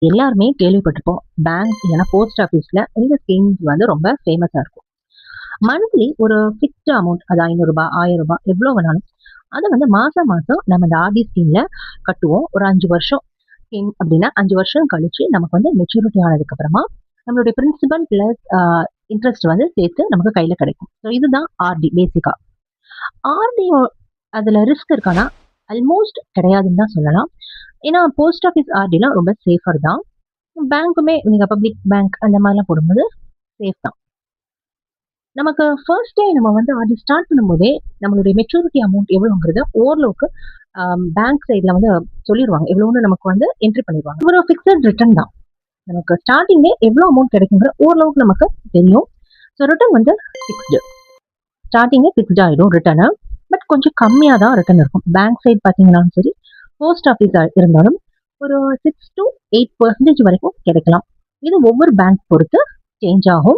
எல்லாருமே கேள்விப்பட்டிருப்போம். பேங்க் இல்லைன்னா போஸ்ட் ஆஃபீஸ்ல இந்த ஸ்கீம்ஸ் வந்து ரொம்ப ஃபேமஸா இருக்கும். மந்த்லி ஒரு ஃபிக்ஸ்டு அமௌண்ட், அது ரூ. 500 ரூ. 1000 எவ்வளோ வேணாலும் அதை வந்து மாசம் மாசம் நம்ம இந்த ஆர்டி ஸ்கீம்ல கட்டுவோம். ஒரு 5 வருஷம் ஸ்கீம் அப்படின்னா 5 வருஷம் கழிச்சு நமக்கு வந்து மெச்சூரிட்டி ஆனதுக்கு அப்புறமா நம்மளுடைய பிரின்சிபல் பிளஸ் இன்ட்ரெஸ்ட் வந்து சேர்த்து நமக்கு கையில கிடைக்கும். ஸோ இதுதான் ஆர்டி பேசிக்கா. ஆர்டி அதுல ரிஸ்க் இருக்கானா? ஆல்மோஸ்ட் கிடையாதுன்னு தான் சொல்லலாம். ஏன்னா போஸ்ட் ஆஃபீஸ் ஆர்டிலாம் ரொம்ப சேஃபர் தான். பேங்க்குமே நீங்க பப்ளிக் பேங்க் அந்த மாதிரிலாம் போடும்போது சேஃப் தான். நமக்கு ஃபர்ஸ்ட் டே நம்ம வந்து ஆர்டி ஸ்டார்ட் பண்ணும்போதே நம்மளுடைய மெச்சூரிட்டி அமௌண்ட் எவ்வளோங்கிறத ஓரளவுக்கு பேங்க் சைடில் வந்து சொல்லிடுவாங்க. எவ்வளோன்னு நமக்கு வந்து என்ட்ரி பண்ணிடுவாங்க. ஒரு ஃபிக்ஸட் ரிட்டர்ன் தான். நமக்கு ஸ்டார்டிங்கே எவ்வளோ அமௌண்ட் கிடைக்குங்கிற ஓரளவுக்கு நமக்கு தெரியும். ஸோ ரிட்டர்ன் வந்து ஃபிக்ஸ்டு. ஸ்டார்டிங்கே ஃபிக்ஸ்ட் ஆகிடும் ரிட்டர்னு. பட் கொஞ்சம் கம்மியாக தான் ரிட்டர்ன் இருக்கும். பேங்க் சைட் பார்த்தீங்கன்னாலும் சரி, போஸ்ட் ஆஃபீஸ் இருந்தாலும் ஒரு 6 to 8% வரைக்கும் கிடைக்கலாம். இது ஒவ்வொரு பேங்க் பொறுத்து சேஞ்ச் ஆகும்.